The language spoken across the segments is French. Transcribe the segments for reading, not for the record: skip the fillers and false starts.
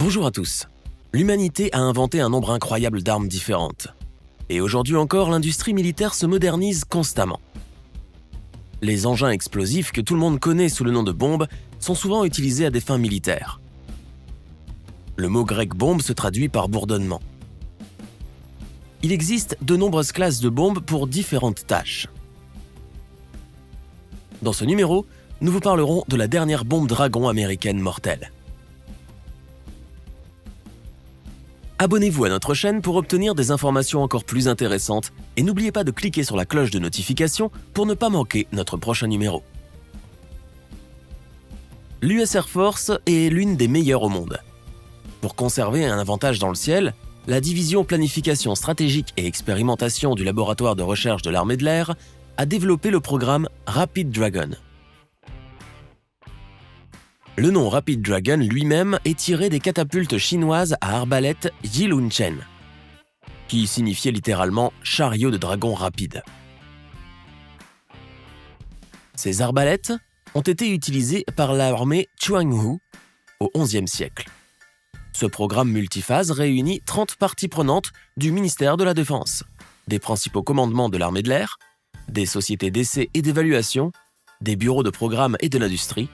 Bonjour à tous. L'humanité a inventé un nombre incroyable d'armes différentes. Et aujourd'hui encore, l'industrie militaire se modernise constamment. Les engins explosifs que tout le monde connaît sous le nom de bombes sont souvent utilisés à des fins militaires. Le mot grec bombe se traduit par bourdonnement. Il existe de nombreuses classes de bombes pour différentes tâches. Dans ce numéro, nous vous parlerons de la dernière bombe Dragon américaine mortelle. Abonnez-vous à notre chaîne pour obtenir des informations encore plus intéressantes et n'oubliez pas de cliquer sur la cloche de notification pour ne pas manquer notre prochain numéro. L'US Air Force est l'une des meilleures au monde. Pour conserver un avantage dans le ciel, la division planification stratégique et expérimentation du laboratoire de recherche de l'armée de l'air a développé le programme Rapid Dragon. Le nom Rapid Dragon lui-même est tiré des catapultes chinoises à arbalète Yilunchen, qui signifiait littéralement « chariot de dragon rapide ». Ces arbalètes ont été utilisées par l'armée Chuanghu au XIe siècle. Ce programme multiphase réunit 30 parties prenantes du ministère de la Défense, des principaux commandements de l'armée de l'air, des sociétés d'essais et d'évaluation, des bureaux de programme et de l'industrie,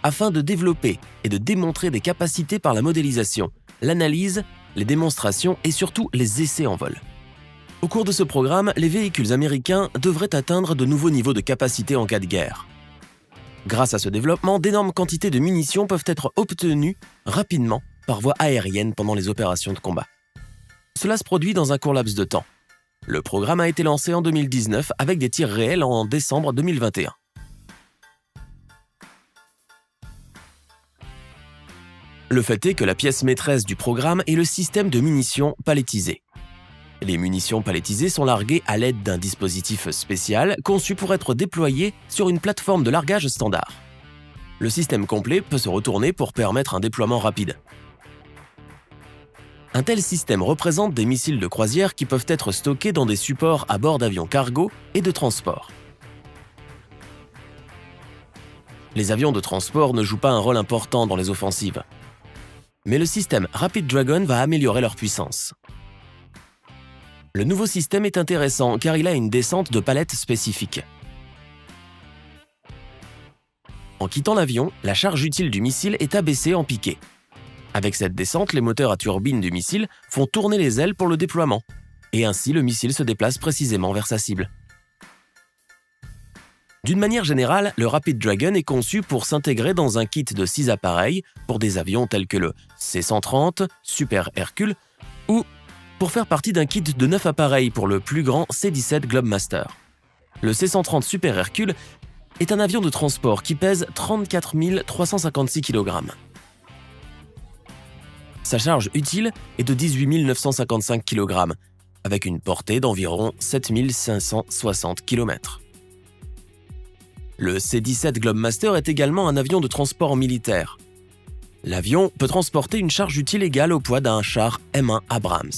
afin de développer et de démontrer des capacités par la modélisation, l'analyse, les démonstrations et surtout les essais en vol. Au cours de ce programme, les véhicules américains devraient atteindre de nouveaux niveaux de capacité en cas de guerre. Grâce à ce développement, d'énormes quantités de munitions peuvent être obtenues rapidement par voie aérienne pendant les opérations de combat. Cela se produit dans un court laps de temps. Le programme a été lancé en 2019 avec des tirs réels en décembre 2021. Le fait est que la pièce maîtresse du programme est le système de munitions palettisées. Les munitions palettisées sont larguées à l'aide d'un dispositif spécial conçu pour être déployé sur une plateforme de largage standard. Le système complet peut se retourner pour permettre un déploiement rapide. Un tel système représente des missiles de croisière qui peuvent être stockés dans des supports à bord d'avions cargo et de transport. Les avions de transport ne jouent pas un rôle important dans les offensives. Mais le système Rapid Dragon va améliorer leur puissance. Le nouveau système est intéressant car il a une descente de palettes spécifique. En quittant l'avion, la charge utile du missile est abaissée en piqué. Avec cette descente, les moteurs à turbine du missile font tourner les ailes pour le déploiement, et ainsi le missile se déplace précisément vers sa cible. D'une manière générale, le Rapid Dragon est conçu pour s'intégrer dans un kit de 6 appareils pour des avions tels que le C-130 Super Hercule ou pour faire partie d'un kit de 9 appareils pour le plus grand C-17 Globemaster. Le C-130 Super Hercule est un avion de transport qui pèse 34 356 kg. Sa charge utile est de 18 955 kg, avec une portée d'environ 7 560 km. Le C-17 Globemaster est également un avion de transport militaire. L'avion peut transporter une charge utile égale au poids d'un char M1 Abrams.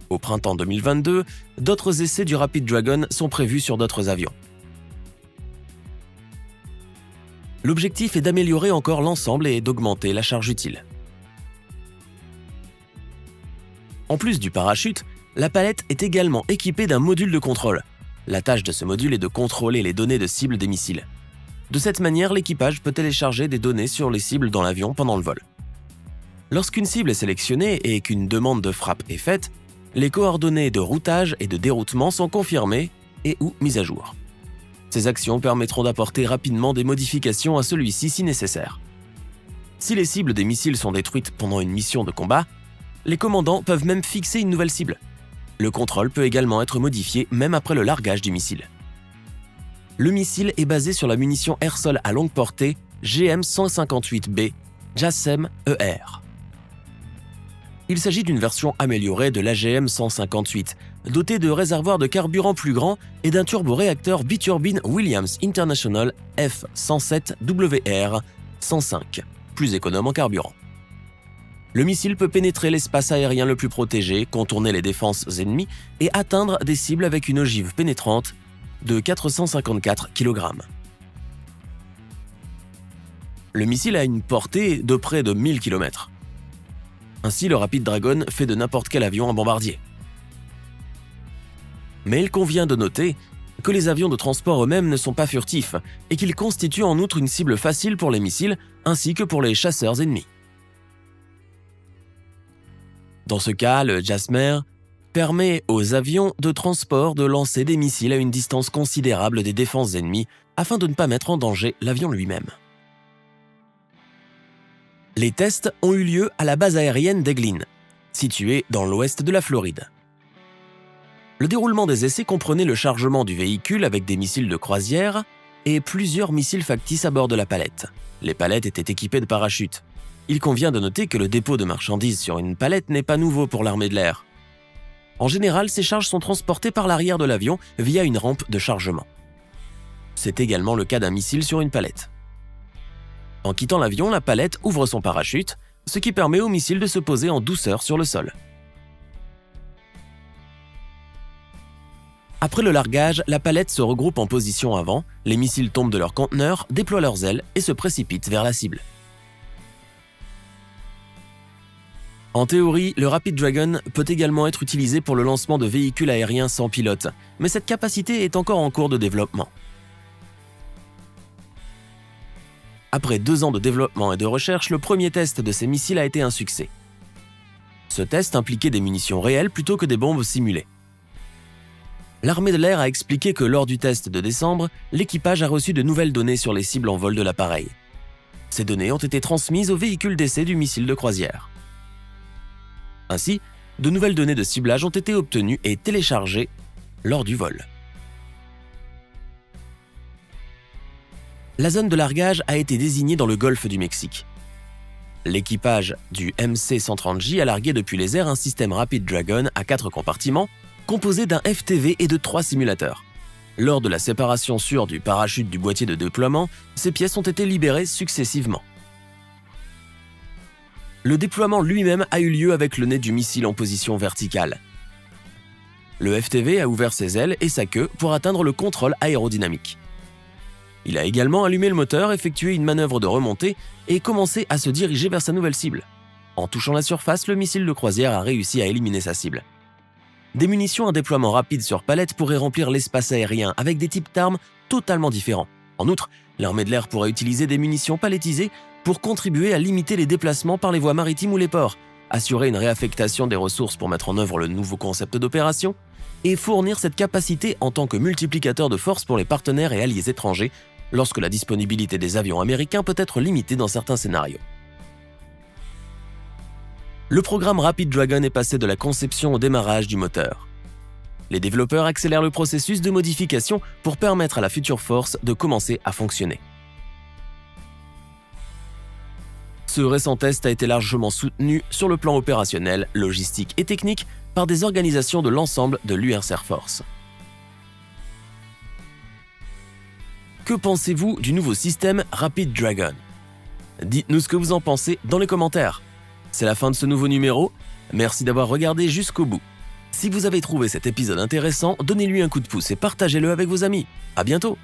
Au printemps 2022, d'autres essais du Rapid Dragon sont prévus sur d'autres avions. L'objectif est d'améliorer encore l'ensemble et d'augmenter la charge utile. En plus du parachute, la palette est également équipée d'un module de contrôle. La tâche de ce module est de contrôler les données de cible des missiles. De cette manière, l'équipage peut télécharger des données sur les cibles dans l'avion pendant le vol. Lorsqu'une cible est sélectionnée et qu'une demande de frappe est faite, les coordonnées de routage et de déroutement sont confirmées et ou mises à jour. Ces actions permettront d'apporter rapidement des modifications à celui-ci si nécessaire. Si les cibles des missiles sont détruites pendant une mission de combat, les commandants peuvent même fixer une nouvelle cible. Le contrôle peut également être modifié même après le largage du missile. Le missile est basé sur la munition air-sol à longue portée GM-158B JASSM-ER. Il s'agit d'une version améliorée de l'AGM-158, dotée de réservoirs de carburant plus grands et d'un turboréacteur biturbine Williams International F-107WR-105, plus économe en carburant. Le missile peut pénétrer l'espace aérien le plus protégé, contourner les défenses ennemies et atteindre des cibles avec une ogive pénétrante de 454 kg. Le missile a une portée de près de 1000 km. Ainsi, le Rapid Dragon fait de n'importe quel avion un bombardier. Mais il convient de noter que les avions de transport eux-mêmes ne sont pas furtifs et qu'ils constituent en outre une cible facile pour les missiles ainsi que pour les chasseurs ennemis. Dans ce cas, le JASSM permet aux avions de transport de lancer des missiles à une distance considérable des défenses ennemies afin de ne pas mettre en danger l'avion lui-même. Les tests ont eu lieu à la base aérienne d'Eglin, située dans l'ouest de la Floride. Le déroulement des essais comprenait le chargement du véhicule avec des missiles de croisière et plusieurs missiles factices à bord de la palette. Les palettes étaient équipées de parachutes. Il convient de noter que le dépôt de marchandises sur une palette n'est pas nouveau pour l'armée de l'air. En général, ces charges sont transportées par l'arrière de l'avion via une rampe de chargement. C'est également le cas d'un missile sur une palette. En quittant l'avion, la palette ouvre son parachute, ce qui permet au missile de se poser en douceur sur le sol. Après le largage, la palette se regroupe en position avant, les missiles tombent de leur conteneur, déploient leurs ailes et se précipitent vers la cible. En théorie, le Rapid Dragon peut également être utilisé pour le lancement de véhicules aériens sans pilote, mais cette capacité est encore en cours de développement. Après 2 ans de développement et de recherche, le premier test de ces missiles a été un succès. Ce test impliquait des munitions réelles plutôt que des bombes simulées. L'armée de l'air a expliqué que lors du test de décembre, l'équipage a reçu de nouvelles données sur les cibles en vol de l'appareil. Ces données ont été transmises au véhicule d'essai du missile de croisière. Ainsi, de nouvelles données de ciblage ont été obtenues et téléchargées lors du vol. La zone de largage a été désignée dans le golfe du Mexique. L'équipage du MC-130J a largué depuis les airs un système Rapid Dragon à 4 compartiments, composé d'un FTV et de 3 simulateurs. Lors de la séparation sûre du parachute du boîtier de déploiement, ces pièces ont été libérées successivement. Le déploiement lui-même a eu lieu avec le nez du missile en position verticale. Le FTV a ouvert ses ailes et sa queue pour atteindre le contrôle aérodynamique. Il a également allumé le moteur, effectué une manœuvre de remontée et commencé à se diriger vers sa nouvelle cible. En touchant la surface, le missile de croisière a réussi à éliminer sa cible. Des munitions à déploiement rapide sur palette pourraient remplir l'espace aérien avec des types d'armes totalement différents. En outre, l'armée de l'air pourrait utiliser des munitions palettisées pour contribuer à limiter les déplacements par les voies maritimes ou les ports, assurer une réaffectation des ressources pour mettre en œuvre le nouveau concept d'opération, et fournir cette capacité en tant que multiplicateur de force pour les partenaires et alliés étrangers lorsque la disponibilité des avions américains peut être limitée dans certains scénarios. Le programme Rapid Dragon est passé de la conception au démarrage du moteur. Les développeurs accélèrent le processus de modification pour permettre à la Future Force de commencer à fonctionner. Ce récent test a été largement soutenu sur le plan opérationnel, logistique et technique par des organisations de l'ensemble de l'US Air Force. Que pensez-vous du nouveau système Rapid Dragon? Dites-nous ce que vous en pensez dans les commentaires. C'est la fin de ce nouveau numéro. Merci d'avoir regardé jusqu'au bout. Si vous avez trouvé cet épisode intéressant, donnez-lui un coup de pouce et partagez-le avec vos amis. À bientôt!